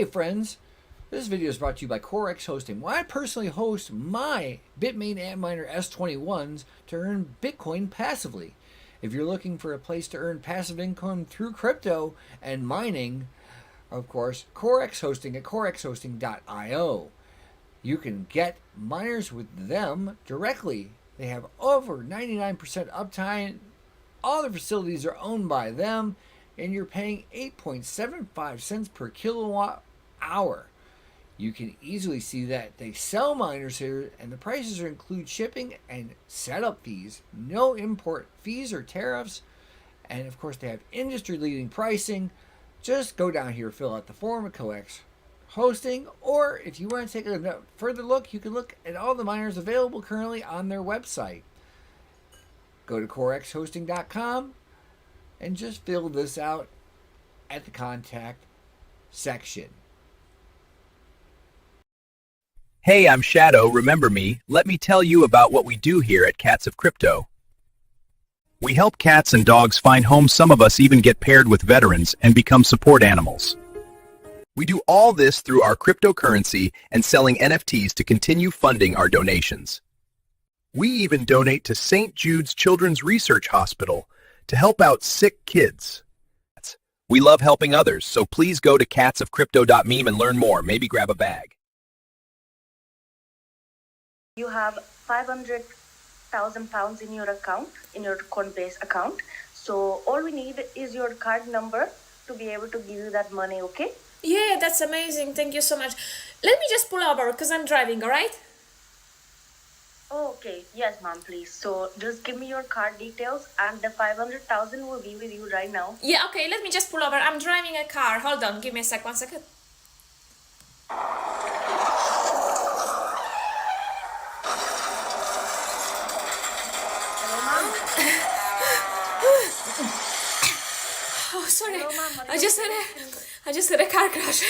Hey friends, this video is brought to you by CoreX Hosting. Well, I personally host my Bitmain Antminer S21s to earn Bitcoin passively. If you're looking for a place to earn passive income through crypto and mining, of course, CoreX Hosting at corexhosting.io. You can get miners with them directly. They have over 99% uptime. All the facilities are owned by them, and you're paying 8.75 cents per kilowatt hour. You can easily see that they sell miners here, and the prices include shipping and setup fees, no import fees or tariffs, and of course they have industry-leading pricing. Just go down here, fill out the form at CoreX Hosting, or if you want to take a further look, you can look at all the miners available currently on their website. Go to corexhosting.com and just fill this out at the contact section. Hey, I'm Shadow, remember me? Let me tell you about what we do here at Cats of Crypto. We help cats and dogs find homes. Some of us even get paired with veterans and become support animals. We do all this through our cryptocurrency and selling NFTs to continue funding our donations. We even donate to St. Jude's Children's Research Hospital to help out sick kids. We love helping others, so please go to catsofcrypto.meme and learn more. Maybe grab a bag. You have 500,000 pounds in your account, in your Coinbase account. So all we need is your card number to be able to give you that money, okay? Yeah, that's amazing. Thank you so much. Let me just pull over because I'm driving, all right? Oh, okay. Yes, ma'am, please. So just give me your card details and the 500,000 will be with you right now. Yeah, okay, let me just pull over. I'm driving a car. Hold on, give me a sec, 1 second. Oh, sorry. Hello, ma'am. I just had a car crash.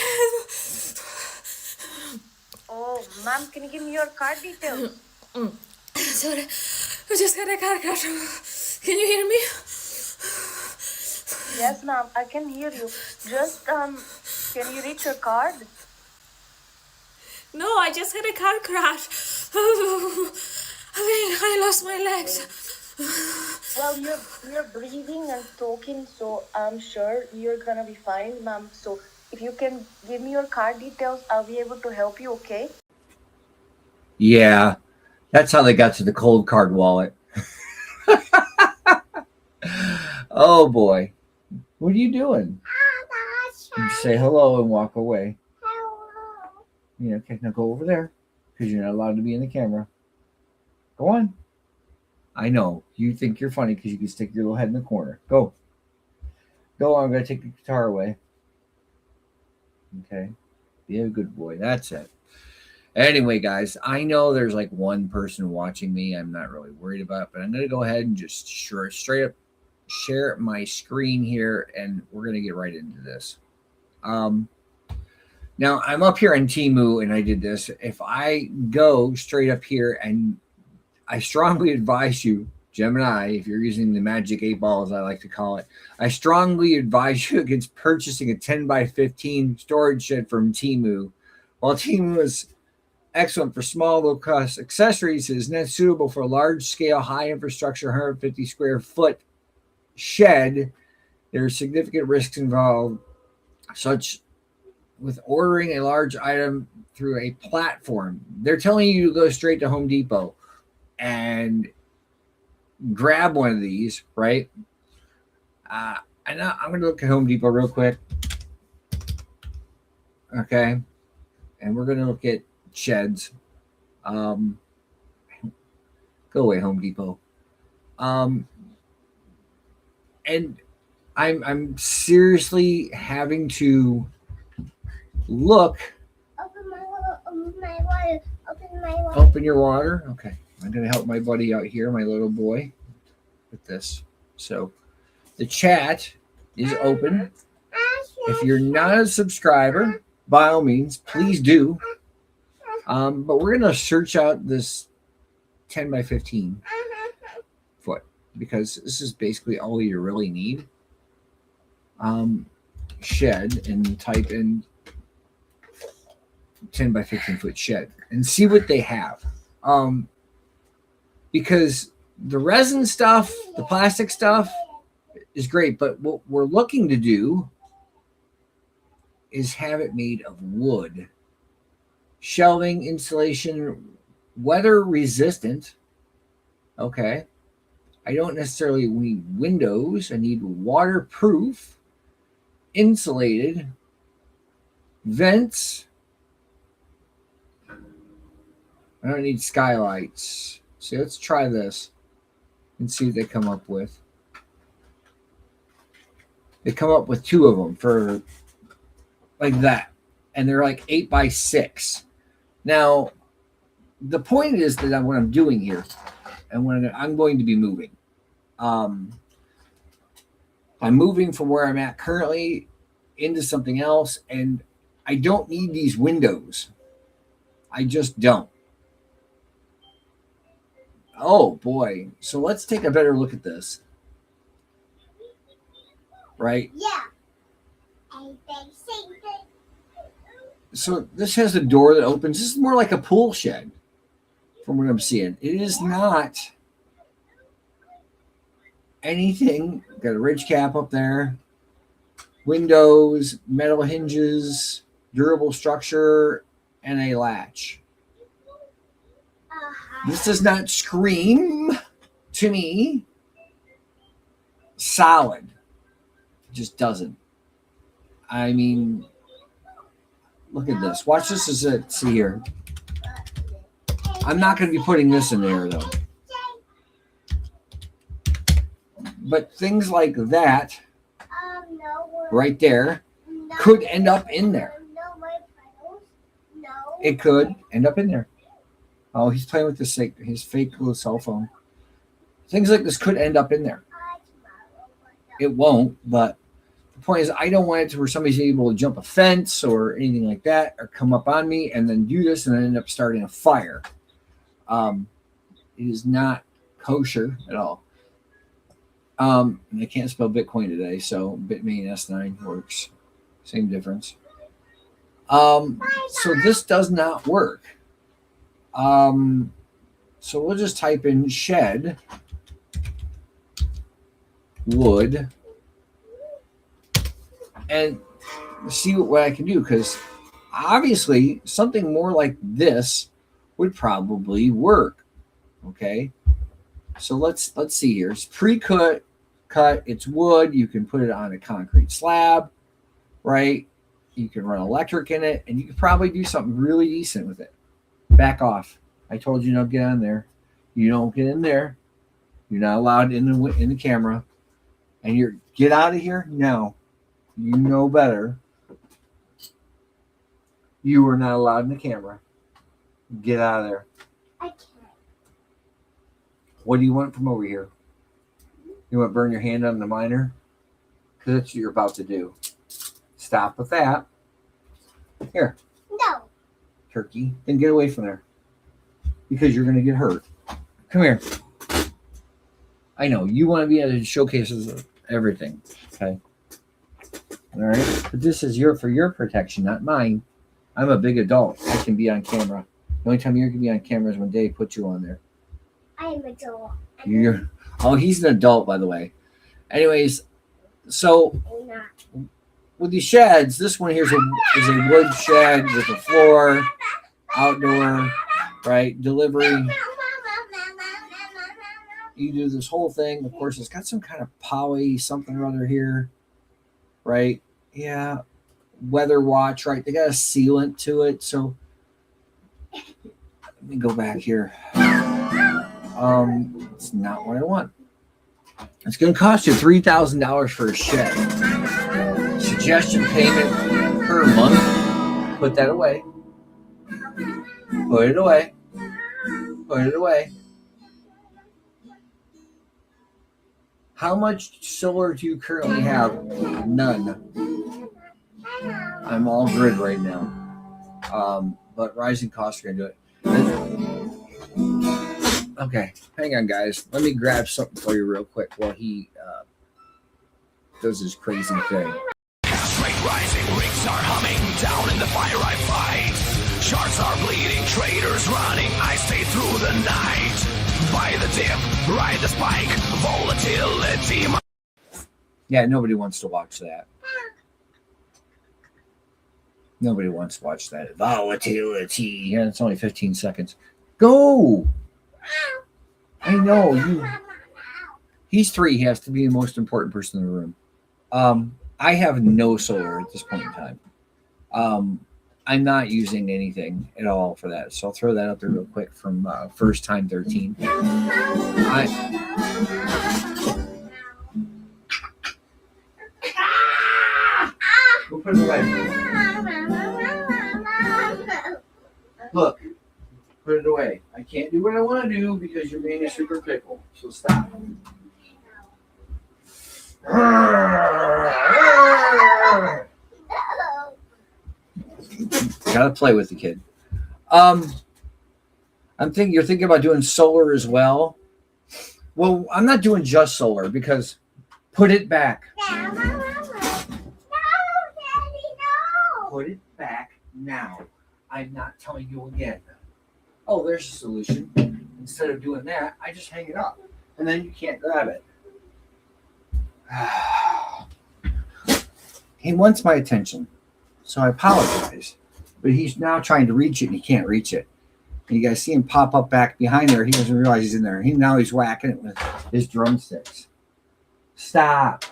Oh, ma'am, can you give me your card details? Sorry, I just had a car crash. Can you hear me? Yes, ma'am, I can hear you. Just, can you reach your card? No, I just had a car crash. I think I lost my legs. Well, you're breathing and talking, so I'm sure you're gonna be fine, ma'am. So if you can give me your card details, I'll be able to help you, okay? Yeah, that's how they got to the cold card wallet. Oh boy. What are you doing? You say hello and walk away. Yeah, okay, now go over there because you're not allowed to be in the camera. Go on. I know. You think you're funny because you can stick your little head in the corner. Go. Go on. I'm going to take the guitar away. Okay. Be a good boy. That's it. Anyway, guys, I know there's like one person watching me. I'm not really worried about it, but I'm going to go ahead and just straight up share my screen here, and we're going to get right into this. Now, I'm up here on Temu, and I did this. If I go straight up here, and I strongly advise you, Gemini, if you're using the magic 8 ball, as I like to call it, I strongly advise you against purchasing a 10 by 15 storage shed from Temu. While Temu is excellent for small, low-cost accessories, it is not suitable for a large-scale, high-infrastructure, 150 square foot shed. There are significant risks involved, such with ordering a large item through a platform. They're telling you to go straight to Home Depot and grab one of these, right? And I'm going to look at Home Depot real quick. Okay. And we're going to look at sheds. Go away, Home Depot. And I'm seriously having to look. Open your water. Okay. I'm going to help my buddy out here, my little boy, with this. So the chat is open. If you're not a subscriber, by all means, please do. But we're going to search out this 10 by 15 foot because this is basically all you really need. Shed and type in 10 by 15 foot shed and see what they have. Because the resin stuff, the plastic stuff is great, but what we're looking to do is have it made of wood. Shelving, insulation, weather resistant. Okay. I don't necessarily need windows. I need waterproof, insulated, vents. I don't need skylights. So let's try this and see what they come up with. They come up with 2 of them for like that. And they're like 8 by 6. Now, the point is that what I'm doing here, and when I'm going to be moving, I'm moving from where I'm at currently into something else, and I don't need these windows. I just don't. Oh boy. So let's take a better look at this. Right? Yeah. So this has a door that opens. This is more like a pool shed from what I'm seeing. It is not anything. Got a ridge cap up there. Windows, metal hinges, durable structure, and a latch. This does not scream to me solid. It just doesn't. I mean, look at this. Watch this as it. See here. I'm not going to be putting this in there, though. But things like that, right there, could end up in there. It could end up in there. Oh, he's playing with his fake little cell phone. Things like this could end up in there. It won't, but the point is I don't want it to where somebody's able to jump a fence or anything like that or come up on me and then do this and then end up starting a fire. It is not kosher at all. And I can't spell Bitcoin today, so Bitmain S9 works. Same difference. So this does not work. So we'll just type in shed wood and see what I can do, because obviously something more like this would probably work. Okay, so let's see here. It's pre-cut, it's wood. You can put it on a concrete slab, right? You can run electric in it, and you could probably do something really decent with it. Back off. I told you don't get on there. You don't get in there. You're not allowed in the camera. And you're get out of here now. You know better. You are not allowed in the camera. Get out of there. I can't. What do you want from over here? You want to burn your hand on the miner? Because that's what you're about to do. Stop with that. Here. No. Turkey. Then get away from there. Because you're going to get hurt. Come here. I know. You want to be at the showcases of everything. Okay. All right. But this is for your protection, not mine. I'm a big adult. I can be on camera. The only time you're going to be on camera is when Dave puts you on there. I am a adult. Oh, he's an adult, by the way. Anyways, so I'm not. with these sheds, this one here is a wood shed with a floor, outdoor, right? Delivery. You do this whole thing. Of course, it's got some kind of poly something or other here, right? Yeah. Weather watch, right? They got a sealant to it. So let me go back here. It's not what I want. It's going to cost you $3,000 for a shed. Suggestion payment per month. Put that away. Put it away. Put it away. How much solar do you currently have? None. I'm all grid right now. But rising costs are going to do it. Okay, hang on, guys. Let me grab something for you real quick while he does his crazy thing. Gas rate rising, rigs are humming down in the fire I fight. Charts are bleeding, traders running. I stay through the night. Buy the dip, ride the spike, volatility. Yeah, nobody wants to watch that. Nobody wants to watch that. Volatility. Yeah, it's only 15 seconds. Go! I know. He's 3. He has to be the most important person in the room. I have no solar at this point in time. I'm not using anything at all for that. So I'll throw that out there real quick from First Time 13. Go put it away. Look, put it away. I can't do what I want to do because you're being a super pickle. So stop. Gotta play with the kid. You're thinking about doing solar as well. Well, I'm not doing just solar because put it back. Put it back now. I'm not telling you again. Oh, there's a solution. Instead of doing that, I just hang it up. And then you can't grab it. He wants my attention. So I apologize. But he's now trying to reach it and he can't reach it. And you guys see him pop up back behind there. He doesn't realize he's in there. Now he's whacking it with his drumsticks. Stop.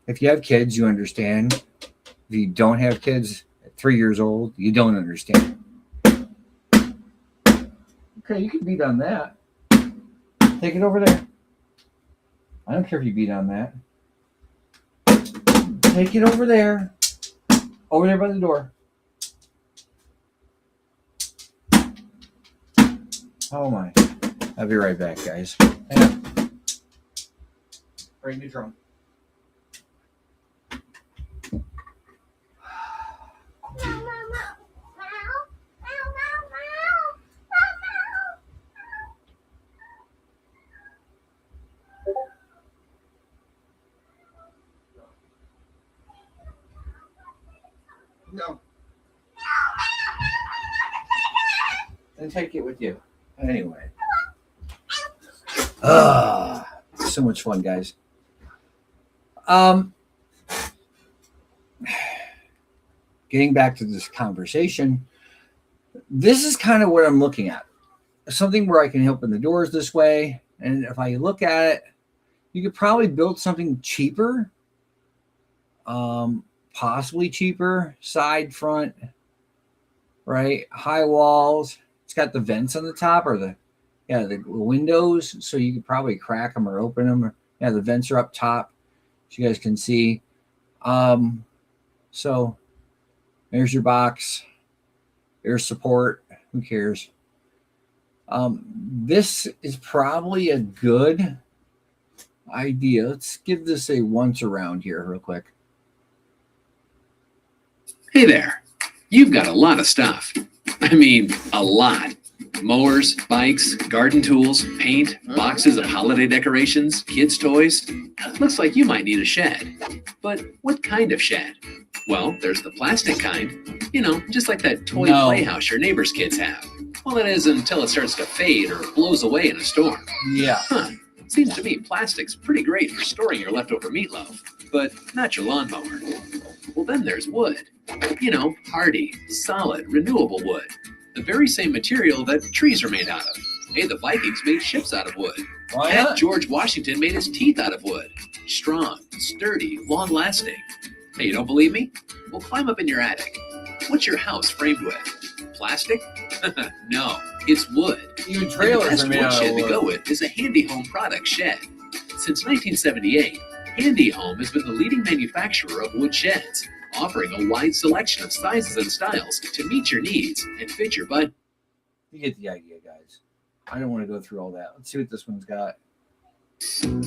If you have kids, you understand. If you don't have kids at 3 years old, you don't understand. Okay, you can beat on that. Take it over there. I don't care if you beat on that. Take it over there. Over there by the door. Oh my. I'll be right back, guys. Hang on. Bring the drum. No. And take it with you. Anyway. So much fun, guys. Getting back to this conversation, this is kind of what I'm looking at. Something where I can open the doors this way. And if I look at it, you could probably build something cheaper. Possibly cheaper, side, front, right? High walls. It's got the vents on the top or the windows, so you could probably crack them or open them. Yeah, the vents are up top, so you guys can see. So there's your box. There's support. Who cares? This is probably a good idea. Let's give this a once around here real quick. Hey there. You've got a lot of stuff. I mean, a lot. Mowers, bikes, garden tools, paint, boxes of holiday decorations, kids' toys. Looks like you might need a shed. But what kind of shed? Well, there's the plastic kind. You know, just like that toy playhouse your neighbor's kids have. Well, that is until it starts to fade or blows away in a storm. Yeah. Huh. Seems to me plastic's pretty great for storing your leftover meatloaf, but not your lawnmower. Well, then there's wood. You know, hardy, solid, renewable wood. The very same material that trees are made out of. Hey, the Vikings made ships out of wood. Why Heck, not? George Washington made his teeth out of wood. Strong, sturdy, long-lasting. Hey, you don't believe me? Well, climb up in your attic. What's your house framed with? Plastic? No, it's wood. Even And the trailers best are made wood out shed of to wood. go with is a Handy Home product shed. Since 1978, Handy Home has been the leading manufacturer of wood sheds, offering a wide selection of sizes and styles to meet your needs and fit your budget. You get the idea, guys. I don't want to go through all that. Let's see what this one's got. So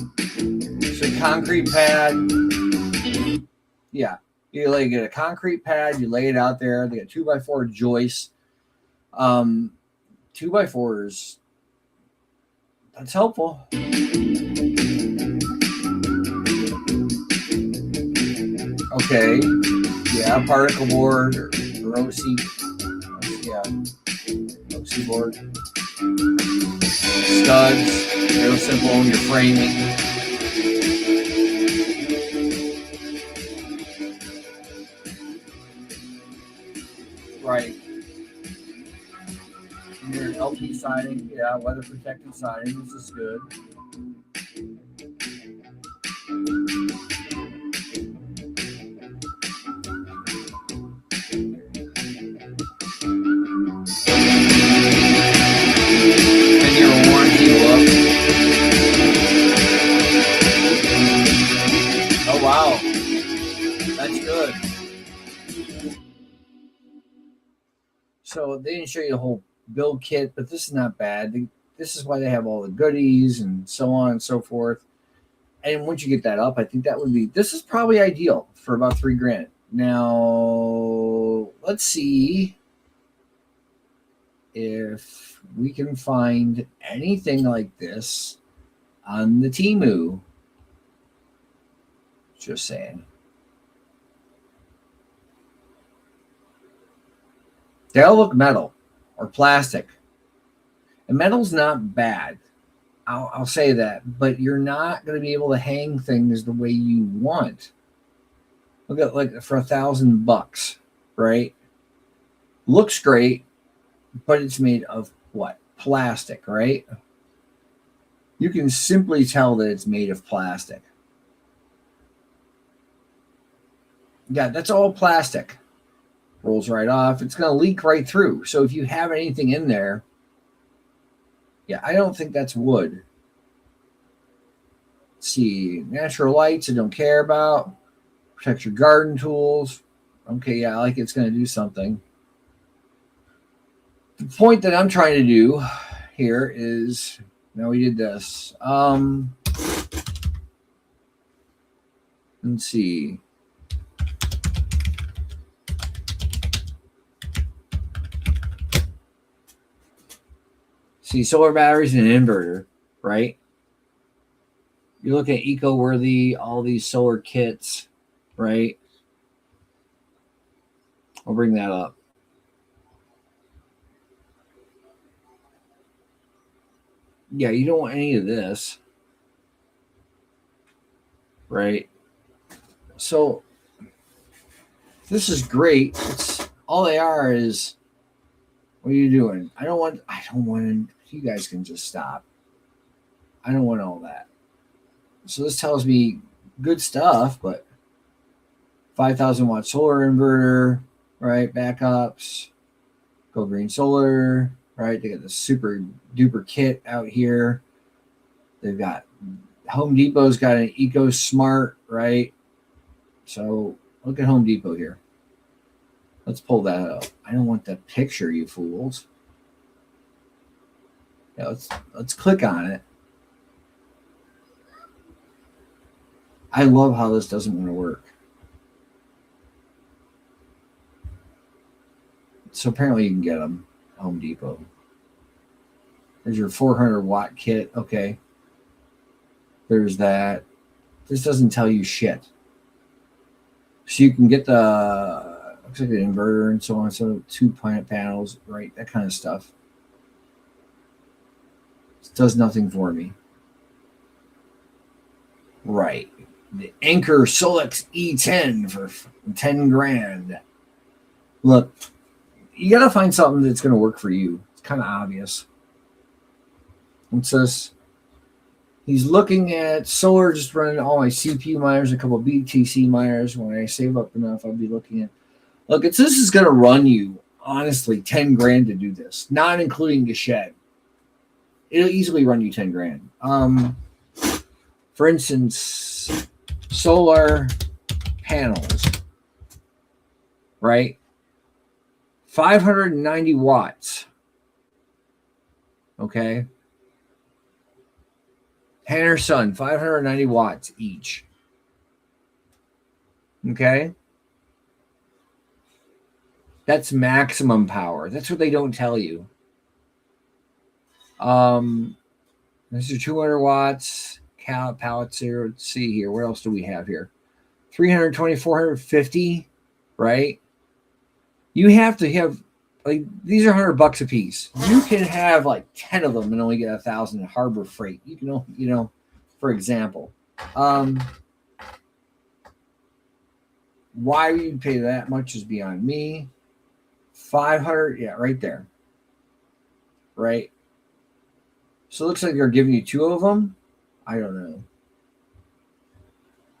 concrete pad. Yeah. You get a concrete pad, you lay it out there. They got 2x4 joists. 2x4s. That's helpful. Okay. Yeah, particle board or OC. Yeah. OC board. Studs. Real simple on your framing. Right. And your LP siding, yeah, weather protected siding. This is good. And your warranty look. Oh wow, that's good. So they didn't show you the whole build kit, but this is not bad. This is why they have all the goodies and so on and so forth. And once you get that up, I think that would be, this is probably ideal for about $3,000. Now, let's see if we can find anything like this on the Temu. Just saying. They all look metal or plastic. And metal's not bad. I'll say that, but you're not going to be able to hang things the way you want. Look at like for $1,000, right? Looks great, but it's made of what? Plastic, right? You can simply tell that it's made of plastic. Yeah, that's all plastic. Rolls right off. It's going to leak right through. So if you have anything in there, yeah, I don't think that's wood. Let's see, natural lights I don't care about. Protect your garden tools. Okay, yeah, I like it's going to do something. The point that I'm trying to do here is, now we did this. Let's see. See, solar batteries and an inverter, right? You look at EcoWorthy, all these solar kits, right? I'll bring that up. Yeah, you don't want any of this, right? So this is great. It's all they are is, what are you doing? I don't want to, you guys can just stop. I don't want all that. So this tells me good stuff, but 5,000 watt solar inverter, right? Backups, Go Green Solar, right? They got the super duper kit out here. They've got Home Depot's got an Eco Smart, right? So look at Home Depot here. Let's pull that up. I don't want the picture, you fools. Yeah, let's click on it. I love how this doesn't want to work. So apparently you can get them Home Depot. There's your 400 watt kit. Okay. There's that. This doesn't tell you shit. So you can get the, looks like an inverter and so on. So 2 plant panels, right? That kind of stuff. It does nothing for me. Right. The Anker Solix E10 for $10,000. Look, you got to find something that's going to work for you. It's kind of obvious. It says he's looking at solar, just running all my CPU miners, a couple of BTC miners. When I save up enough, I'll be looking at. Look, this is going to run you, honestly, $10,000 to do this, not including the shed. It'll easily run you $10,000. For instance, solar panels, right? 590 watts. Okay. Tanner Sun, 590 watts each. Okay. That's maximum power. That's what they don't tell you. This is 200 watts. Pallets here. Let's see here. What else do we have here? 320, 450, right? You have to have, like, these are $100 a piece. You can have like 10 of them and only get 1,000 in Harbor Freight. You can, for example. Why you pay that much is beyond me. 500, yeah, right there. Right? So it looks like they're giving you 2 of them. I don't know.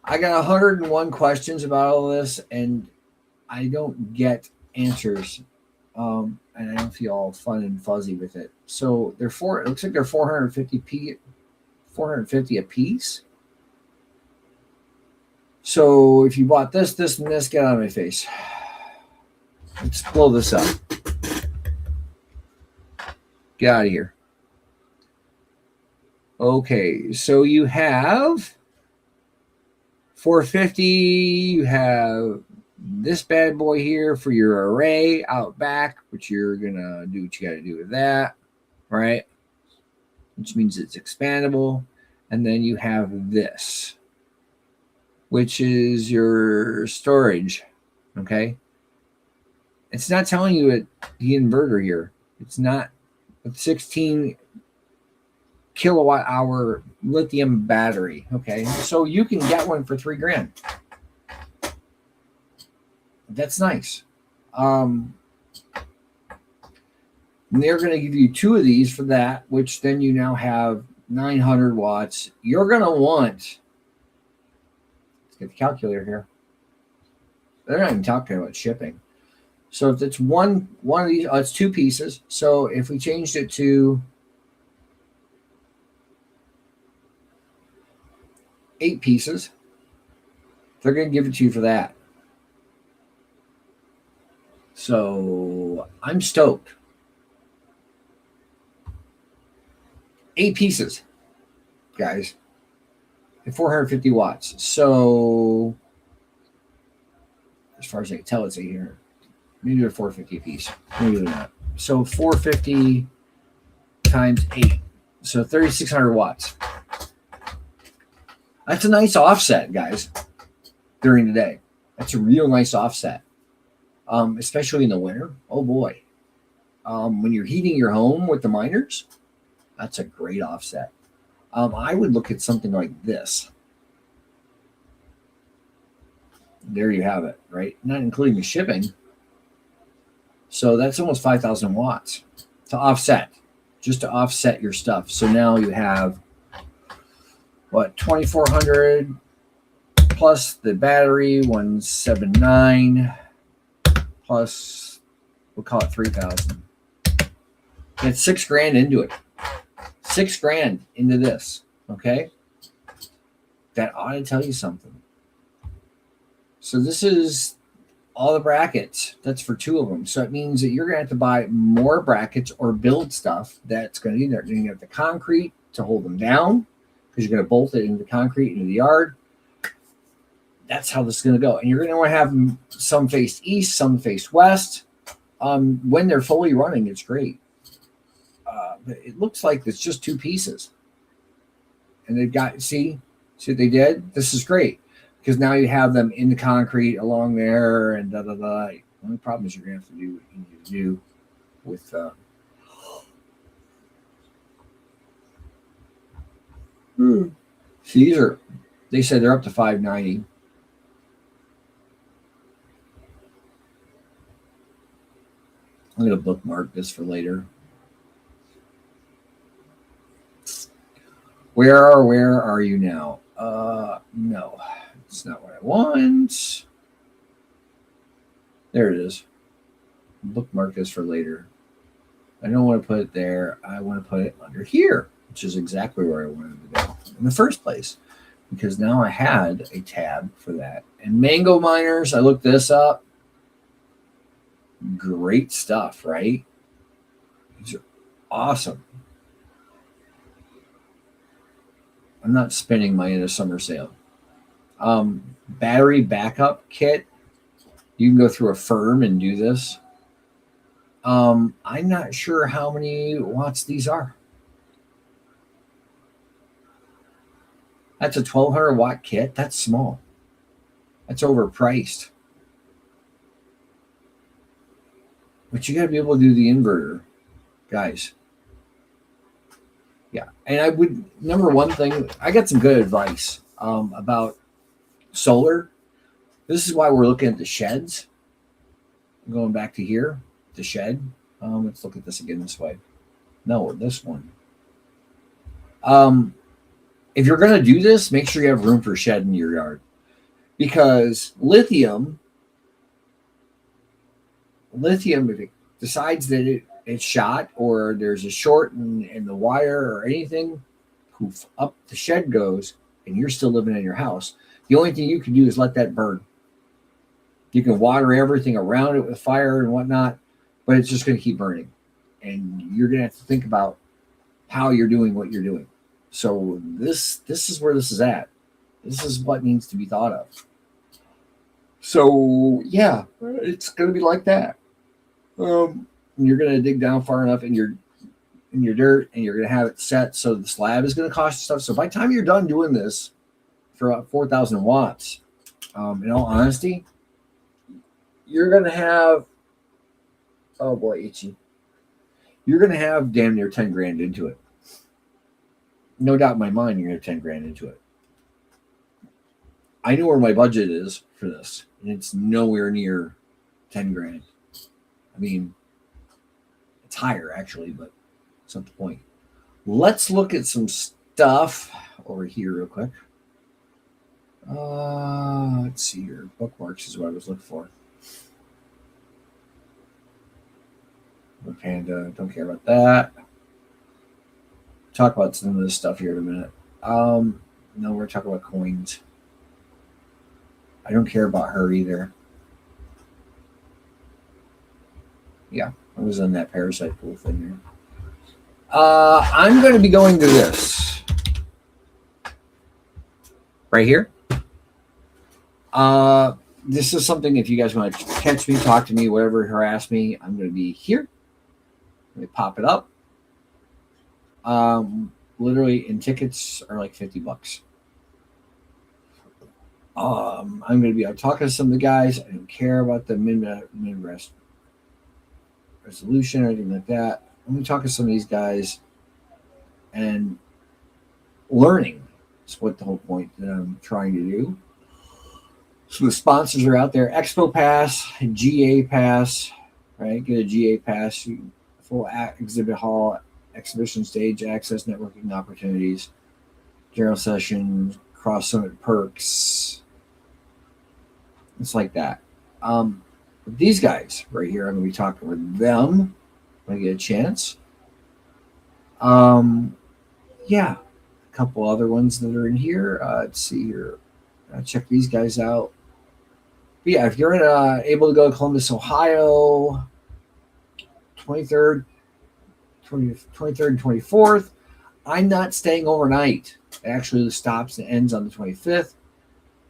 I got 101 questions about all this, and I don't get answers. And I don't feel all fun and fuzzy with it. So it looks like they're 450 a piece. So if you bought this, and this, get out of my face. Let's blow this up. Get out of here. Okay, so you have 450. You have this bad boy here for your array out back, which you're gonna do what you got to do with that, right? Which means it's expandable. And then you have this, which is your storage. Okay, it's not telling you the inverter here. It's not a 16 kilowatt hour lithium battery. Okay, so you can get one for $3,000. That's nice. They're going to give you 2 of these for that, which then you now have 900 watts. You're going to want, let's get the calculator here. They're not even talking about shipping. So if it's one of these, it's 2 pieces. So if we changed it to 8 pieces, they're going to give it to you for that. So I'm stoked. 8 pieces, guys, at 450 watts. So as far as I can tell, it's 800. Maybe they're 450 a piece. Maybe they're not. So 450 times 8. So 3,600 watts. That's a nice offset, guys, during the day. That's a real nice offset, especially in the winter. Oh, boy. When you're heating your home with the miners, that's a great offset. I would look at something like this. There you have it, right? Not including the shipping. So that's almost 5,000 watts to offset, just to offset your stuff. So now you have, 2,400 plus the battery, 179 plus, we'll call it 3,000. Get $6,000 into it. $6,000 into this. Okay. That ought to tell you something. So this is all the brackets. That's for 2 of them. So it means that you're going to have to buy more brackets or build stuff that's going to be there. You're going to have the concrete to hold them down because you're going to bolt it into the concrete into the yard. That's how this is going to go. And you're going to want to have them, some face east, some face west. When they're fully running, it's great. But it looks like it's just 2 pieces. And they've got, see what they did? This is great. Because now you have them in the concrete along there and da da da. The only problem is you're going to have to do what you need to do with. See, they said they're up to 590. I'm going to bookmark this for later. Where are you now? No. It's not what I want. There it is. Bookmark this for later. I don't want to put it there. I want to put it under here, which is exactly where I wanted to go in the first place. Because now I had a tab for that. And Mango Miners, I looked this up. Great stuff, right? These are awesome. I'm not spinning my end of summer sale. Battery backup kit. You can go through a firm and do this. I'm not sure how many watts these are. That's a 1,200 watt kit. That's small. That's overpriced. But you got to be able to do the inverter, guys. Yeah, and I would, number one thing, I got some good advice about solar. This is why we're looking at the sheds. I'm going back to here, the shed. Let's look at this again this way. No, this one. If you're going to do this, make sure you have room for a shed in your yard. Because lithium, if it decides that it's shot or there's a short in the wire or anything, poof, up the shed goes, and you're still living in your house. The only thing you can do is let that burn. You can water everything around it with fire and whatnot, but it's just going to keep burning. And you're going to have to think about how you're doing what you're doing. So this is where this is at. This is what needs to be thought of. So yeah, it's going to be like that. You're going to dig down far enough in your dirt, and you're going to have it set so the slab is going to cost you stuff. So by the time you're done doing this for about 4,000 watts, in all honesty, you're going to have, oh boy, itchy. You're going to have damn near 10 grand into it. No doubt in my mind, you're going to have 10 grand into it. I know where my budget is for this, and it's nowhere near 10 grand. I mean, it's higher actually, but it's not the point. Let's look at some stuff over here real quick. Let's see here. Bookmarks is what I was looking for. Panda, don't care about that. Talk about some of this stuff here in a minute. No, we're talking about coins. I don't care about her either. Yeah, I was on that parasite pool thing here. I'm going to be going to this right here. This is something, if you guys want to catch me, talk to me, whatever, harass me, I'm going to be here. Let me pop it up. Literally, and tickets are like $50. I'm going to be out talking to some of the guys. I don't care about the Midwest resolution or anything like that. I'm going to talk to some of these guys and learning is what the whole point that I'm trying to do. So the sponsors are out there: Expo Pass, GA Pass, right? Get a GA Pass, full exhibit hall, exhibition stage access, networking opportunities, general session, cross summit perks. It's like that. These guys right here, I'm going to be talking with them when I get a chance. Yeah, a couple other ones that are in here. Let's see here. Check these guys out. But yeah, if you're able to go to Columbus, Ohio, 23rd and 24th, I'm not staying overnight. It actually stops and ends on the 25th.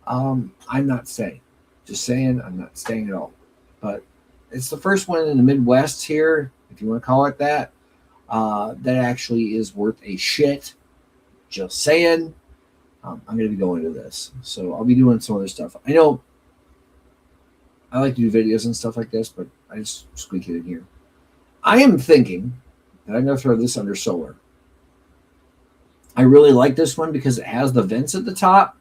I'm not staying. Just saying, I'm not staying at all. But it's the first one in the Midwest here, if you want to call it that. That actually is worth a shit. Just saying. I'm going to be going to this. So I'll be doing some other stuff. I know I like to do videos and stuff like this, but I just squeak it in here. I am thinking that I'm going to throw this under solar. I really like this one because it has the vents at the top.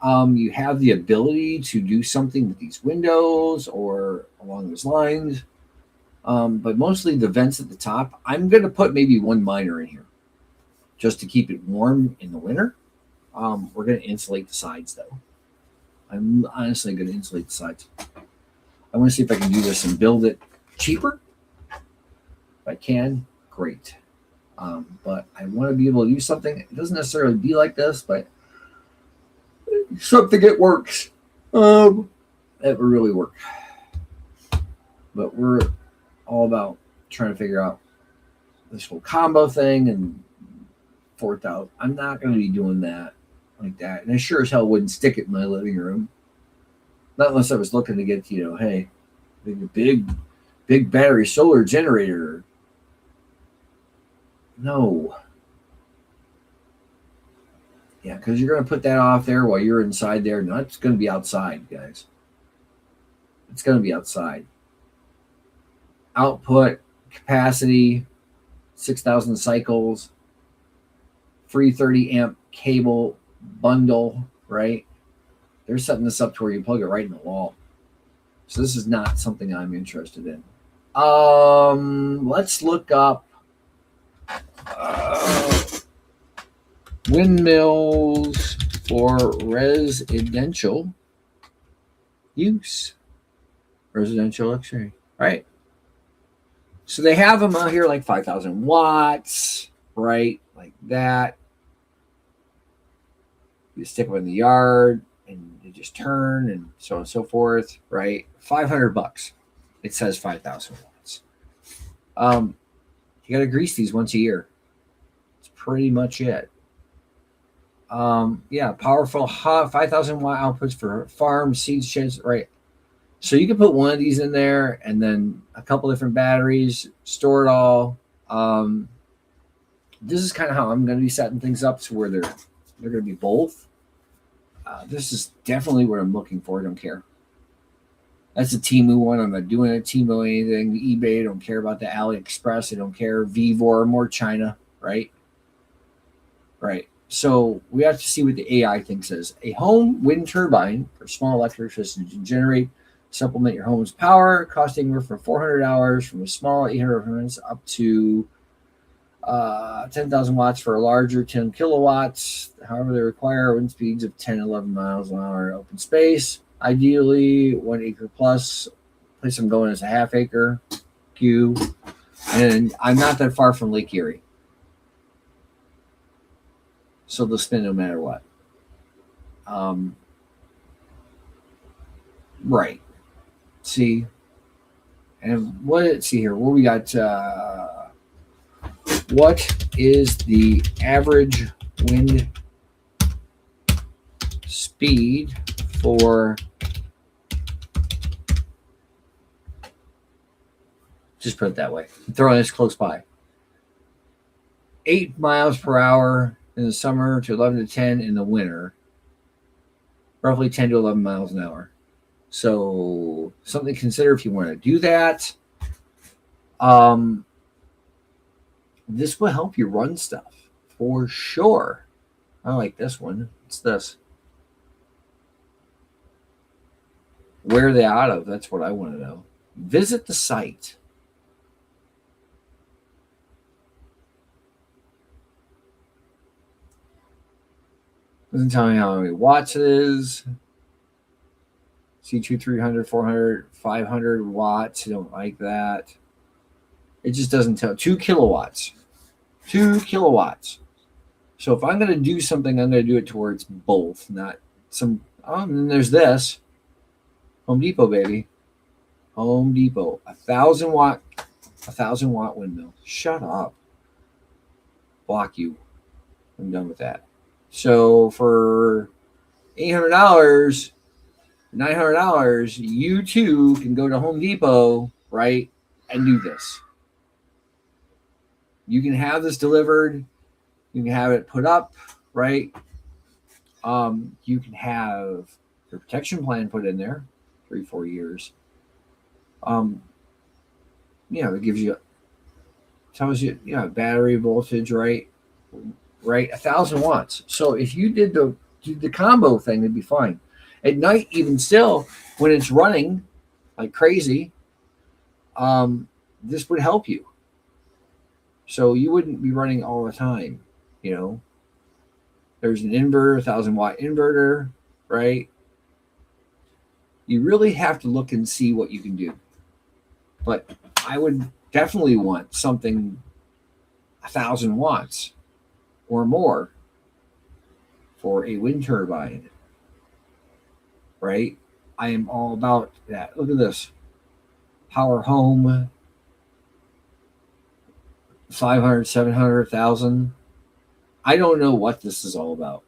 You have the ability to do something with these windows or along those lines. But mostly the vents at the top. I'm going to put maybe one miner in here just to keep it warm in the winter. We're going to insulate the sides, though. I'm honestly going to insulate the sides. I want to see if I can do this and build it cheaper. If I can, great. But I want to be able to use something. It doesn't necessarily be like this, but something that works. That would really work. But we're all about trying to figure out this whole combo thing and 4,000. I'm not going to be doing that like that. And I sure as hell wouldn't stick it in my living room. Not unless I was looking to get, hey, big battery solar generator. No. Yeah, because you're going to put that off there while you're inside there. No, it's going to be outside, guys. It's going to be outside. Output capacity, 6,000 cycles, free 30 amp cable bundle, right? They're setting this up to where you plug it right in the wall. So this is not something I'm interested in. Let's look up windmills for residential use. Residential luxury, right? So they have them out here like 5,000 watts, right? Like that. You stick them in the yard and they just turn and so on and so forth, right? $500. It says 5,000 watts. You got to grease these once a year. That's pretty much it. Yeah, powerful 5,000 watt outputs for farms, seed sheds, right? So you can put one of these in there and then a couple different batteries, store it all. This is kind of how I'm going to be setting things up to where they're going to be both. This is definitely what I'm looking for. I don't care. That's a Temu one. I'm not doing a Temu anything. eBay, I don't care about the AliExpress. I don't care. Vivor, more China, right? Right. So we have to see what the AI thing says. A home wind turbine for small electric system to generate, supplement your home's power, costing anywhere from $400 from a small 800 horns up to 10,000 watts for a larger 10 kilowatts. However, they require wind speeds of 10, 11 miles an hour in open space. Ideally, 1 acre plus. Place I'm going is a half acre. Q. And I'm not that far from Lake Erie. So they'll spin no matter what. Right. See? And let's see here. What we got? What is the average wind speed for, just put it that way, I'm throwing this close by, 8 miles per hour in the summer to 11 to 10 in the winter, roughly 10 to 11 miles an hour. So something to consider if you want to do that. This will help you run stuff for sure. I like this one. What's this? Where are they out of? That's what I want to know. Visit the site. Doesn't tell me how many watts it is. C2 300, 400, 500 watts. I don't like that. It just doesn't tell. 2 kilowatts. 2 kilowatts. So if I'm going to do something, I'm going to do it towards both, not some. Oh, and then there's this. Home Depot, baby. Home Depot. 1,000 watt windmill. Shut up. Block you. I'm done with that. So for $800, $900, you too can go to Home Depot, right, and do this. You can have this delivered. You can have it put up, right? You can have your protection plan put in there, 3-4 years. It gives you, tells you, battery voltage, right? Right, 1,000 watts. So if you did the combo thing, it'd be fine. At night, even still, when it's running like crazy, this would help you. So you wouldn't be running all the time, There's an inverter, 1,000 watt inverter, right? You really have to look and see what you can do. But I would definitely want something 1,000 watts or more for a wind turbine, right? I am all about that. Look at this. Power home, 500, 700, 1,000. I don't know what this is all about.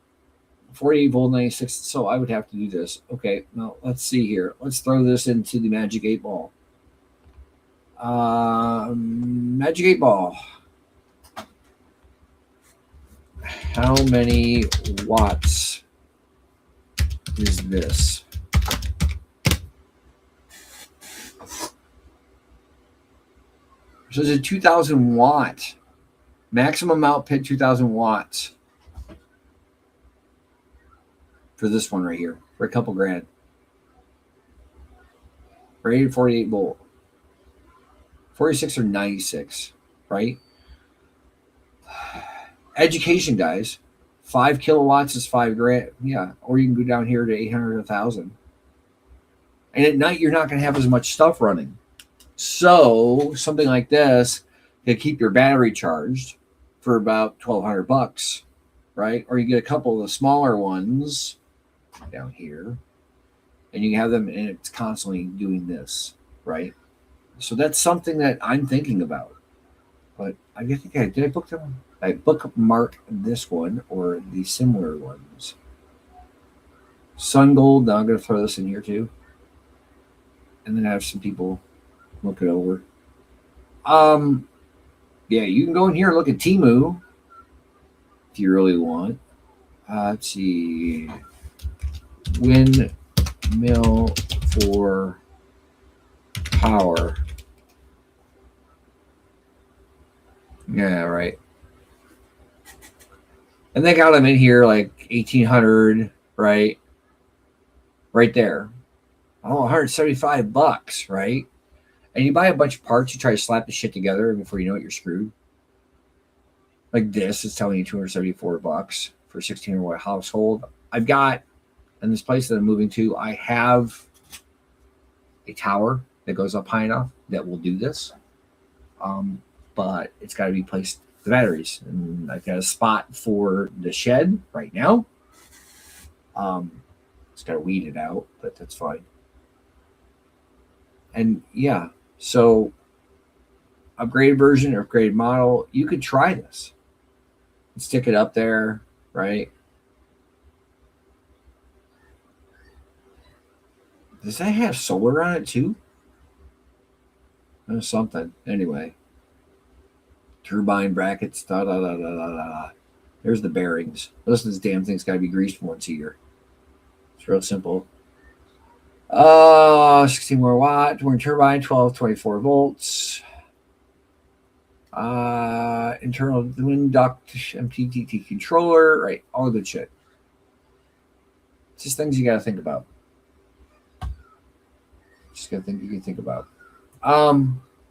48 volt 96. So I would have to do this. Okay, now let's see here. Let's throw this into the Magic 8 Ball. Magic 8 Ball. how many watts is this? So it's a 2,000 watt. Maximum output 2,000 watts. For this one right here. For a couple grand. Rated 48 volt. 46 or 96, right? Education, guys. 5 kilowatts is 5 grand. Yeah. Or you can go down here to 800 or 1,000. And at night, you're not going to have as much stuff running. So something like this can keep your battery charged for about $1,200, right? Or you get a couple of the smaller ones down here, and you can have them, and it's constantly doing this, right? So that's something that I'm thinking about. But I think did I book them? I bookmark this one or the similar ones. Sun Gold. Now I'm going to throw this in here too, and then have some people look it over. Yeah, you can go in here and look at Temu if you really want. Let's see. Windmill for power. Yeah, right. And they got them in here like 1,800, right? Right there. Oh, $175, right? And you buy a bunch of parts, you try to slap the shit together, and before you know it, you're screwed. Like this is telling you $274 for a 1,600 watt household. I've got, in this place that I'm moving to, I have a tower that goes up high enough that will do this. But it's got to be placed, the batteries. And I've got a spot for the shed right now. It's got to weed it out, but that's fine. And yeah, so upgraded version or upgraded model, you could try this. Stick it up there, right? Does that have solar on it too? Or something. Anyway. Turbine brackets, da da da da da da. There's the bearings. Listen, this damn thing's got to be greased once a year. It's real simple. 16 more watt, wind turbine, 24 volts. Internal wind duct, MPPT controller, right? All good shit. It's just things you got to think about. Just got to think you can think about.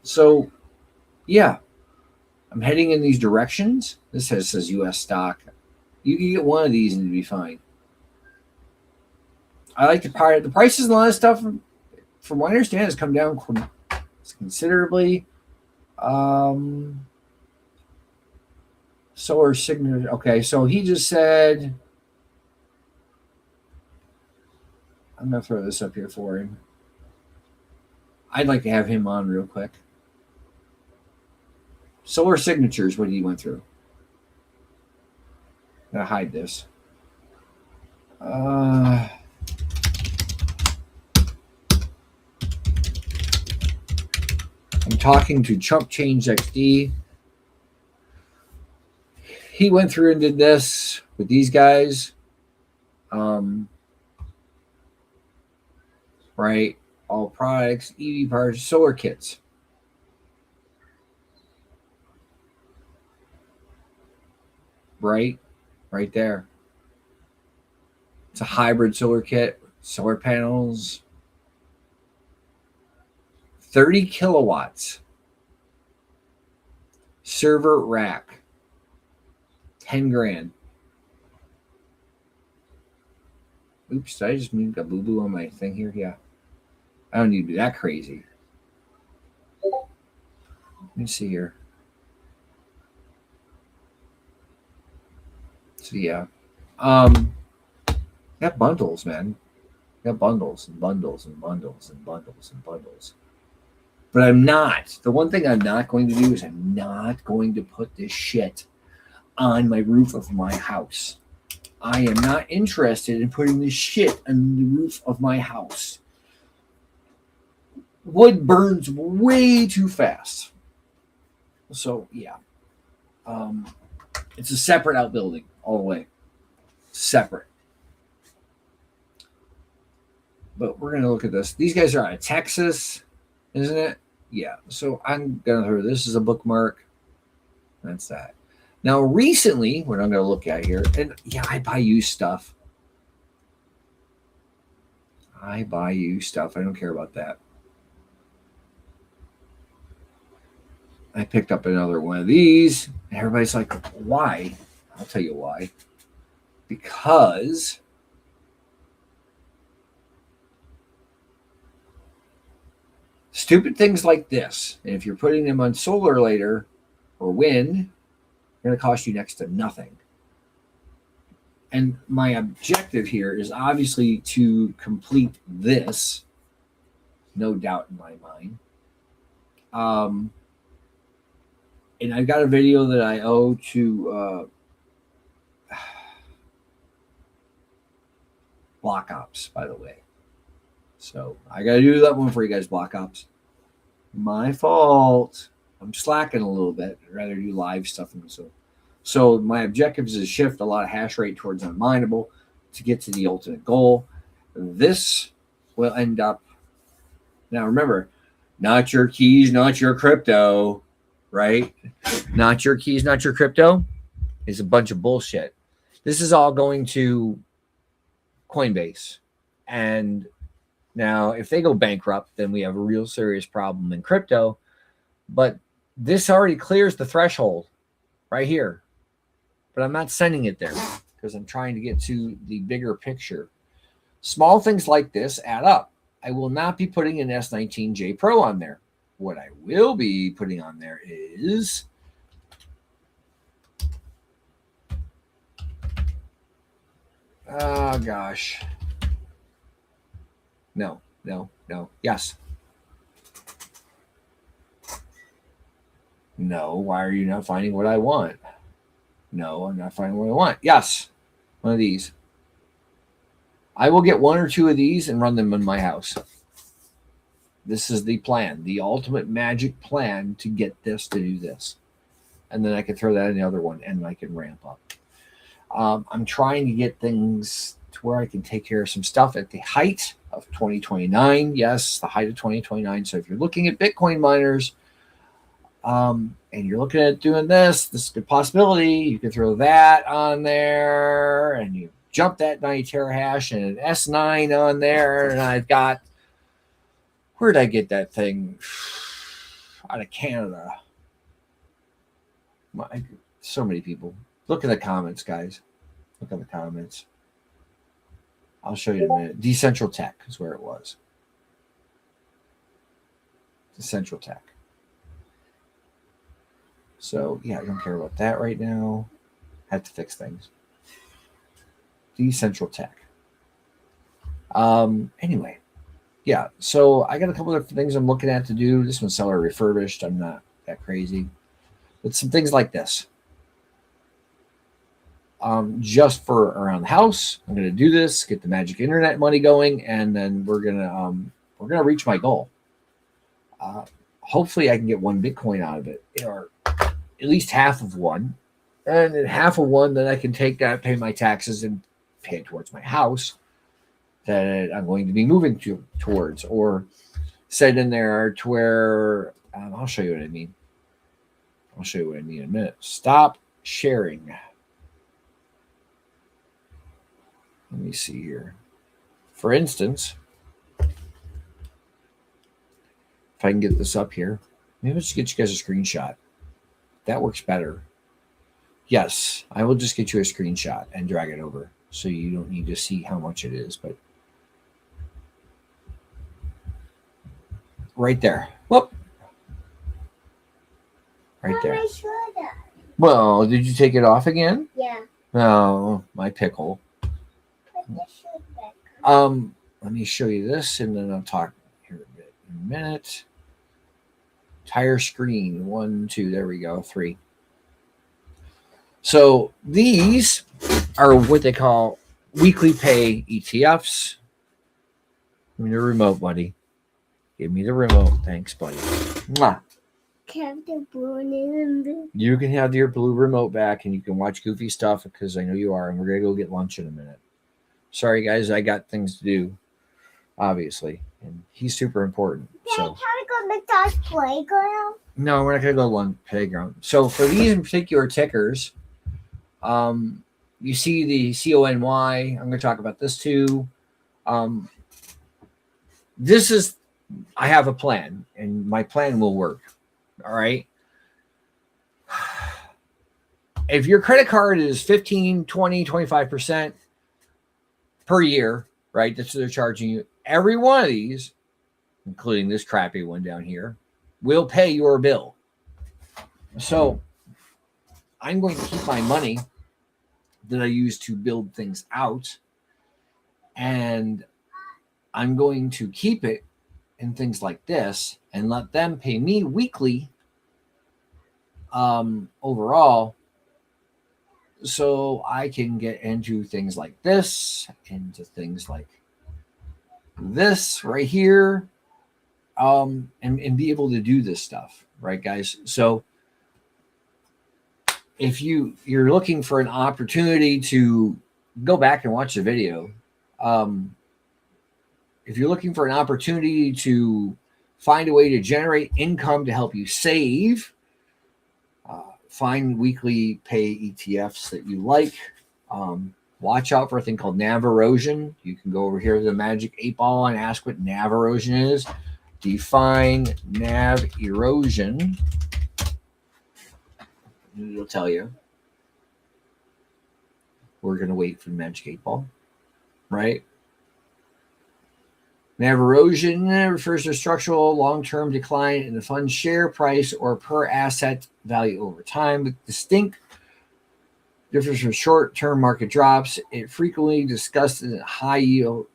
So, yeah. I'm heading in these directions. This says US stock. You can get one of these and it'd be fine. I like the part. The prices and a lot of stuff, from what I understand, has come down considerably. Solar signature. Okay, so he just said, I'm going to throw this up here for him. I'd like to have him on real quick. Solar signatures, what he went through. I'm going to hide this. I'm talking to Chump Change XD. He went through and did this with these guys. Right? All products, EV parts, solar kits. Right there. It's a hybrid solar kit, solar panels, 30 kilowatts, server rack, 10 grand. Oops, did I just move a boo-boo on my thing here? Yeah. I don't need to be that crazy. Let me see here. So yeah, got bundles, man. Got bundles and bundles and bundles and bundles and bundles. But I'm not. The one thing I'm not going to do is I'm not going to put this shit on my roof of my house. I am not interested in putting this shit on the roof of my house. Wood burns way too fast. So yeah. It's a separate outbuilding all the way. Separate. But we're going to look at this. These guys are out of Texas, isn't it? Yeah. So I'm going to throw this as a bookmark. That's that. Now, recently, what I'm going to look at here, and yeah, I buy used stuff. I buy used stuff. I don't care about that. I picked up another one of these, and everybody's like, why? I'll tell you why. Because stupid things like this, and if you're putting them on solar later or wind, they're going to cost you next to nothing. And my objective here is obviously to complete this, no doubt in my mind. And I've got a video that I owe to Block Ops, by the way. So I got to do that one for you guys, Block Ops. My fault. I'm slacking a little bit. I'd rather do live stuff. So my objective is to shift a lot of hash rate towards unmineable to get to the ultimate goal. This will end up. Now remember, not your keys, not your crypto, right? Not your keys, not your crypto is a bunch of bullshit. This is all going to Coinbase. And now if they go bankrupt, then we have a real serious problem in crypto. But this already clears the threshold right here. But I'm not sending it there because I'm trying to get to the bigger picture. Small things like this add up. I will not be putting an S19J Pro on there. What I will be putting on there is oh gosh. No. Yes. No, why are you not finding what I want? No, I'm not finding what I want. Yes, one of these. I will get one or two of these and run them in my house. This is the plan, the ultimate magic plan to get this to do this. And then I can throw that in the other one and I can ramp up. I'm trying to get things to where I can take care of some stuff at the height of 2029. Yes, the height of 2029. So if you're looking at Bitcoin miners, and you're looking at doing this is a good possibility. You can throw that on there and you jump that 90 terahash and an S9 on there. And I've got, where'd I get that thing? Out of Canada. So many people. Look at the comments, guys. Look at the comments. I'll show you in a minute. Decentral Tech is where it was. Decentral Tech. So, yeah, I don't care about that right now. Had to fix things. Decentral Tech. Anyway, yeah, so I got a couple of things I'm looking at to do. This one's seller refurbished. I'm not that crazy. But some things like this. Just for around the house, I'm going to do this, get the magic internet money going, and then we're gonna reach my goal. Hopefully, I can get one Bitcoin out of it, or at least half of one, and then half of one, then I can take that, pay my taxes, and pay it towards my house that I'm going to be moving towards, or set in there to where I'll show you what I mean. I'll show you what I mean in a minute. Stop sharing. Let me see here. For instance, if I can get this up here, maybe I'll just get you guys a screenshot. That works better. Yes, I will just get you a screenshot and drag it over so you don't need to see how much it is. But right there. Whoop. Right there. Well, did you take it off again? Yeah. Oh, my pickle. Put the shoe back. Let me show you this, and then I'll talk here a bit in a minute. Entire screen. 1, 2, there we go. 3. So these are what they call weekly pay ETFs. Give me the remote, buddy. Give me the remote. Thanks, buddy. Mwah. Have the blue name. You can have your blue remote back and you can watch goofy stuff because I know you are. And we're going to go get lunch in a minute. Sorry, guys. I got things to do, obviously. And he's super important. Dad, So. can we go to McDonald's playground? No, we're not going to go to one playground. So for these in particular tickers, you see the CONY. I'm going to talk about this too. This is, I have a plan, and my plan will work. All right. If your credit card is 15, 20, 25% per year, right? That's what they're charging you. Every one of these, including this crappy one down here, will pay your bill. So I'm going to keep my money that I use to build things out, and I'm going to keep it in things like this and let them pay me weekly overall, so I can get into things like this, into things like this right here, and be able to do this stuff, right, guys? So if you're looking for an opportunity to go back and watch the video, if you're looking for an opportunity to find a way to generate income to help you save, find weekly pay ETFs that you like. Watch out for a thing called NAV erosion. You can go over here to the Magic 8 Ball and ask what NAV erosion is. Define NAV erosion. It'll tell you. We're going to wait for the Magic 8 Ball, right? NAV erosion refers to structural long-term decline in the fund's share price or per asset value over time, with distinct difference from short-term market drops. It frequently discussed in high yield,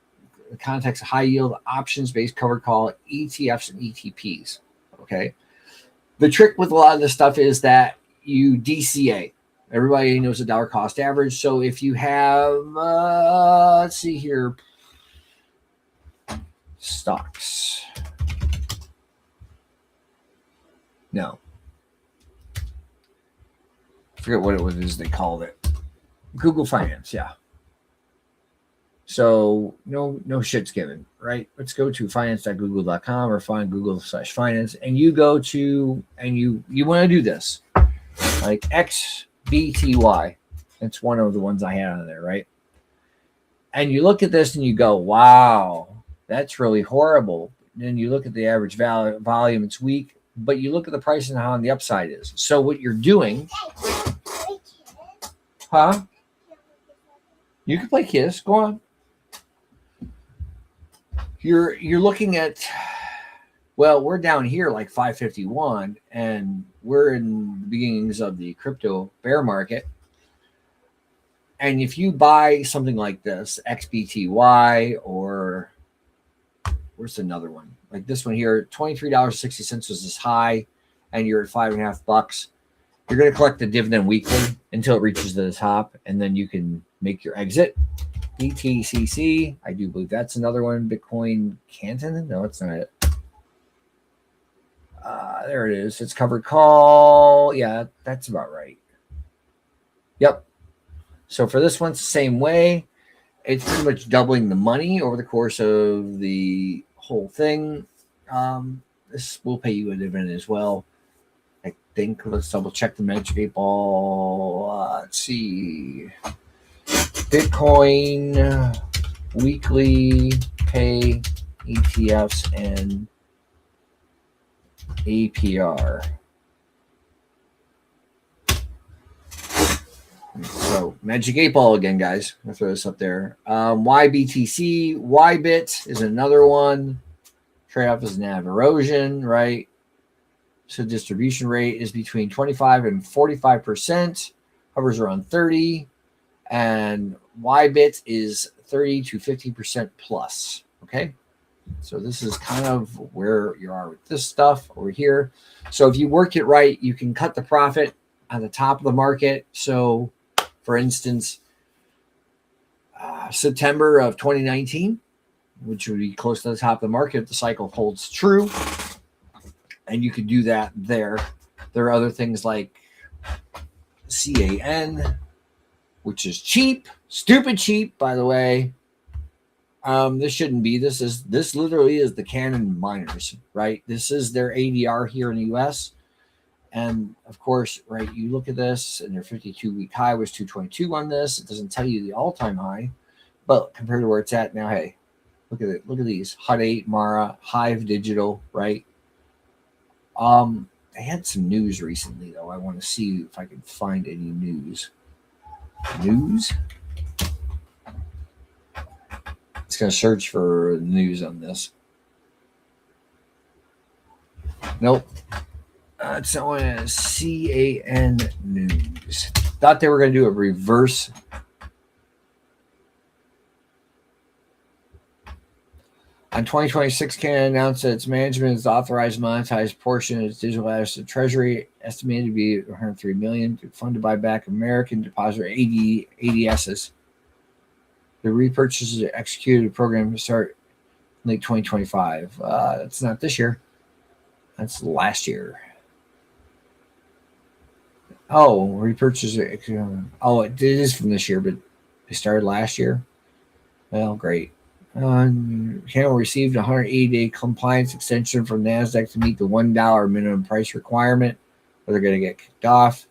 the context of high yield options-based covered call ETFs and ETPs. Okay. The trick with a lot of this stuff is that you DCA. Everybody knows the dollar cost average. So if you have, let's see here, stocks. No. I forget what it was they called it. Google Finance, yeah. So no shit's given, right? Let's go to finance.google.com or find Google/finance, and you go to, and you want to do this. Like XBTY. That's one of the ones I had on there, right? And you look at this and you go, wow, that's really horrible. Then you look at the average volume, it's weak, but you look at the price and how on the upside is. So what you're doing, huh? You can play Kiss. Go on. You're looking at, well, we're down here like 551, and we're in the beginnings of the crypto bear market. And if you buy something like this, XBTY, or where's another one? Like this one here, $23.60 was this high, and you're at $5.50. You're going to collect the dividend weekly until it reaches the top, and then you can make your exit. BTCC, I do believe that's another one. Bitcoin Canton? No, it's not it. There it is. It's covered call. Yeah, that's about right. Yep. So for this one, it's the same way. It's pretty much doubling the money over the course of the whole thing. This will pay you a dividend as well. I think. Let's double check the Magic 8 Ball. Let's see. Bitcoin weekly pay ETFs and APR. So Magic 8 Ball again, guys. I'll throw this up there. YBTC, YBIT is another one. Trade-off is NAV erosion, right? So distribution rate is between 25 and 45%. Hovers around 30. And YBIT is 30 to 50% plus. Okay. So this is kind of where you are with this stuff over here. So if you work it right, you can cut the profit on the top of the market. So for instance, September of 2019, which would be close to the top of the market if the cycle holds true. And you could do that there. There are other things like CAN, which is cheap, stupid cheap, by the way. This shouldn't be. This literally is the Canon miners, right? This is their ADR here in the US. And of course, right, you look at this and their 52-week high was 222 on this. It doesn't tell you the all-time high, but compared to where it's at now, hey, look at it. Look at these. Hut 8, Mara, Hive Digital, right? I had some news recently, though. I want to see if I can find any news. News? It's going to search for news on this. Nope. It's not one as CAN News. Thought they were going to do a reverse. On 2026, Canon announced that its management has authorized monetized portion of its digital asset treasury, estimated to be $103 million, to fund to buy back American Depositor ADSs. The repurchases are executed a program to start in late 2025. That's not this year. That's last year. Oh, repurchase. Oh, it is from this year, but it started last year. Well, great. Canon received a 180-day compliance extension from NASDAQ to meet the $1 minimum price requirement, or they're going to get kicked off.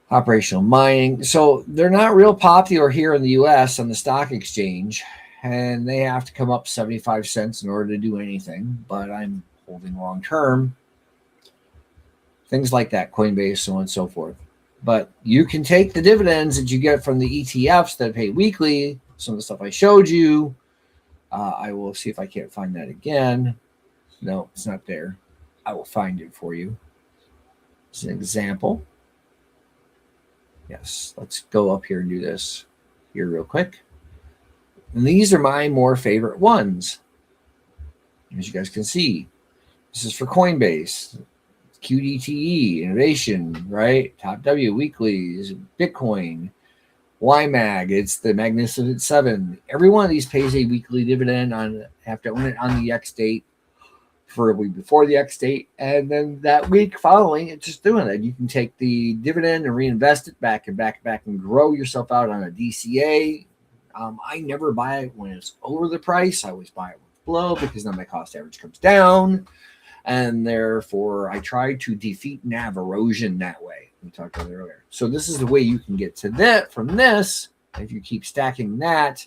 Operational mining. So they're not real popular here in the U.S. on the stock exchange, and they have to come up 75 cents in order to do anything, but I'm holding long term. Things like that, Coinbase, so on and so forth. But you can take the dividends that you get from the ETFs that pay weekly, some of the stuff I showed you. I will see if I can't find that again. No, it's not there. I will find it for you. As an example. Yes, let's go up here and do this here real quick. And these are my more favorite ones. As you guys can see, this is for Coinbase, QDTE, Innovation, right? Top W, Weeklies, Bitcoin, YMAG, it's the Magnificent Seven. Every one of these pays a weekly dividend on, have to own it on the X date, for a week before the X date, and then that week following, it's just doing it. You can take the dividend and reinvest it back and grow yourself out on a DCA. I never buy it when it's over the price. I always buy it when it's below because then my cost average comes down, and therefore I try to defeat NAV erosion that way. We talked about it earlier. So this is the way you can get to that from this. If you keep stacking that,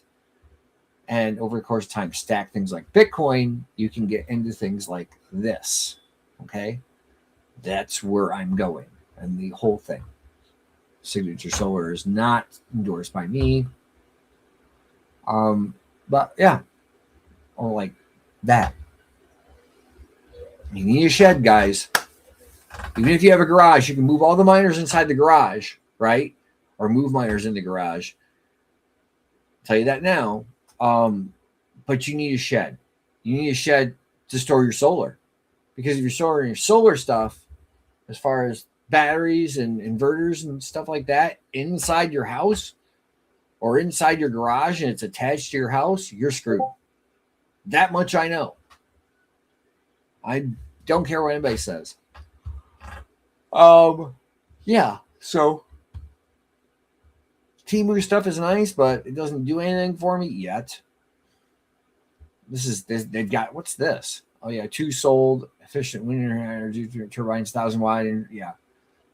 and over the course of time, stack things like Bitcoin, you can get into things like this. Okay? That's where I'm going. And the whole thing. Signature Solar is not endorsed by me. But yeah. Or like that. You need a shed, guys. Even if you have a garage, you can move all the miners inside the garage, right? Or move miners in the garage. I'll tell you that now. But you need a shed. You need a shed to store your solar. Because if you're storing your solar stuff, as far as batteries and inverters and stuff like that, inside your house or inside your garage and it's attached to your house, you're screwed. That much I know. I don't care what anybody says. Yeah, so Temu stuff is nice, but it doesn't do anything for me yet. They've got, what's this? Oh yeah, 2 sold efficient wind energy turbines, 1,000 watt, and yeah,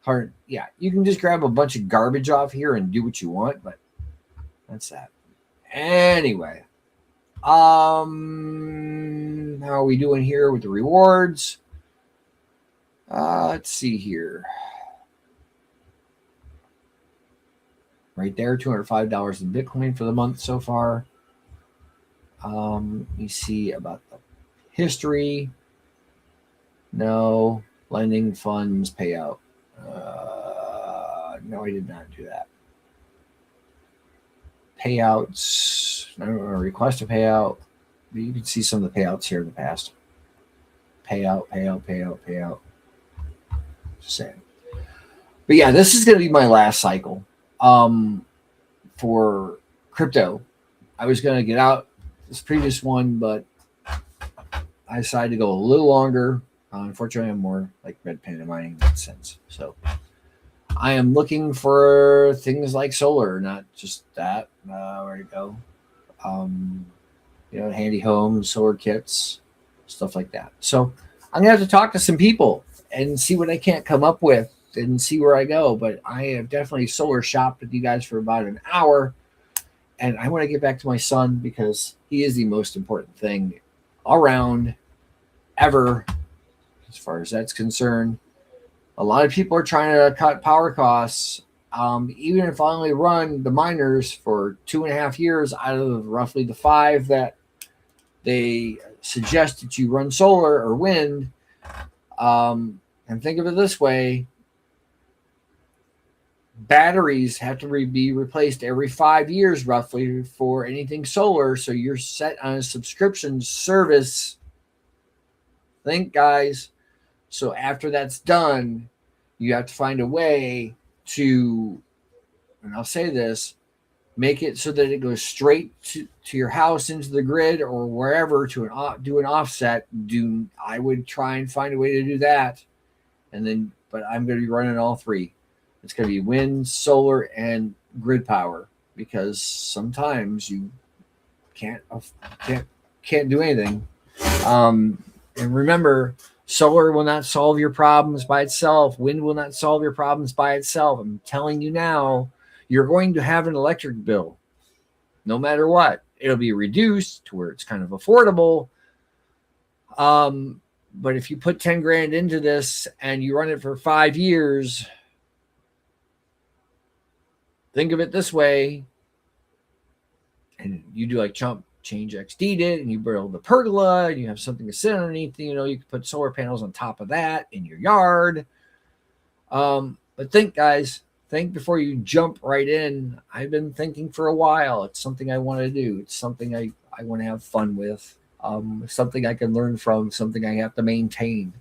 hard. Yeah, you can just grab a bunch of garbage off here and do what you want, but that's that. Anyway, how are we doing here with the rewards? Let's see here. Right there, $205 in Bitcoin for the month so far. Let me see about the history. No. Lending funds payout. No, I did not do that. Payouts. I don't know, request a payout. But you can see some of the payouts here in the past. Payout. Just saying. But yeah, this is going to be my last cycle. For crypto. I was going to get out this previous one, but I decided to go a little longer. Unfortunately, I'm more like red panda mining in that sense. So I am looking for things like solar, not just that. Where to go? Handy homes, solar kits, stuff like that. So I'm gonna have to talk to some people and see what I can't come up with and see where I go. But I have definitely solar shopped with you guys for about an hour, and I want to get back to my son because he is the most important thing around ever, as far as that's concerned. A lot of people are trying to cut power costs. Even if I only run the miners for 2.5 years out of roughly the 5 that they suggest that you run solar or wind, and think of it this way: batteries have to be replaced every 5 years roughly for anything solar. So you're set on a subscription service. Think, guys. So after that's done, you have to find a way to, and I'll say this, make it so that it goes straight to your house into the grid or wherever to do an offset. I would try and find a way to do that. And then, but I'm going to be running all 3. It's going to be wind, solar, and grid power, because sometimes you can't do anything. And remember, solar will not solve your problems by itself. Wind will not solve your problems by itself. I'm telling you now, you're going to have an electric bill. No matter what, it'll be reduced to where it's kind of affordable. But if you put 10 grand into this and you run it for 5 years, think of it this way. And you do like Change XD did, and you build the pergola, and you have something to sit underneath. You can put solar panels on top of that in your yard. But think, guys, think before you jump right in. I've been thinking for a while. It's something I want to do. It's something I want to have fun with. Something I can learn from. Something I have to maintain.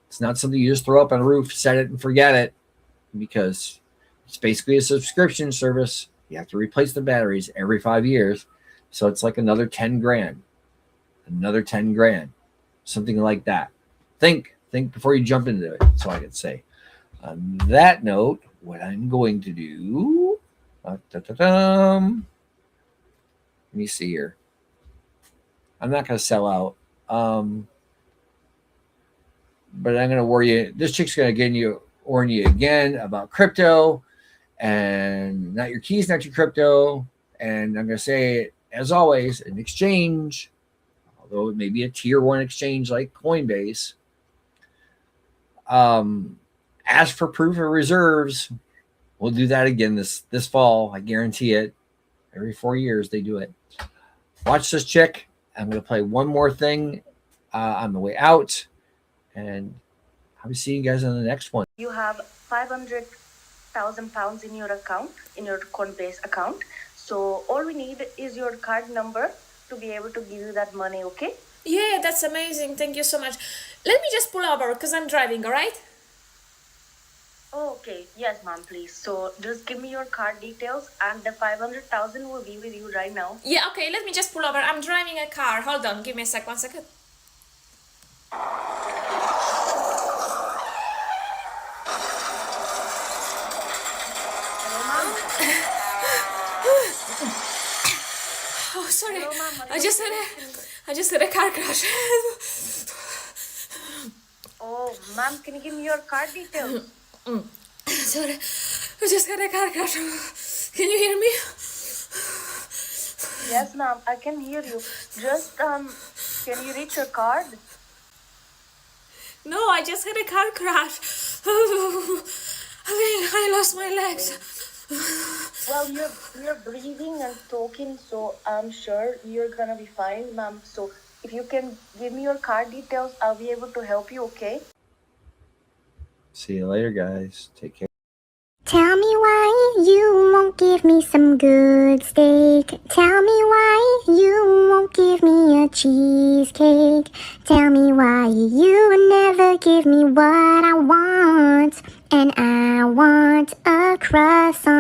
It's not something you just throw up on a roof, set it, and forget it, because it's basically a subscription service. You have to replace the batteries every 5 years. So it's like another 10 grand, something like that. Think before you jump into it. So I could say. On that note, what I'm going to do, let me see here. I'm not going to sell out, but I'm going to warn you. This chick's going to warn you again about crypto, and not your keys, not your crypto. And I'm going to say it, as always, an exchange, although it may be a tier 1 exchange like Coinbase, ask for proof of reserves. We'll do that again this fall. I guarantee it. Every 4 years they do it. Watch this chick. I'm going to play one more thing on the way out, and I'll see you guys on the next one. You have 500,000 pounds in your account, in your Coinbase account. So all we need is your card number to be able to give you that money, okay? Yeah, that's amazing. Thank you so much. Let me just pull over because I'm driving, all right? Oh, okay. Yes, ma'am, please. So just give me your card details and the 500,000 will be with you right now. Yeah, okay, let me just pull over. I'm driving a car. Hold on, give me a sec, 1 second. Oh, sorry. Hello, ma'am. I just had a car crash. Oh, ma'am, can you give me your card details? Sorry, I just had a car crash. Can you hear me? Yes, ma'am, I can hear you. Just, can you reach your card? No, I just had a car crash. I think I lost my legs. Well, you're breathing and talking, so I'm sure you're gonna be fine, ma'am. So if you can give me your card details, I'll be able to help you, okay? See you later, guys. Take care. Tell me why you won't give me some good steak. Tell me why you won't give me a cheesecake. Tell me why you never give me what I want. And I want a croissant.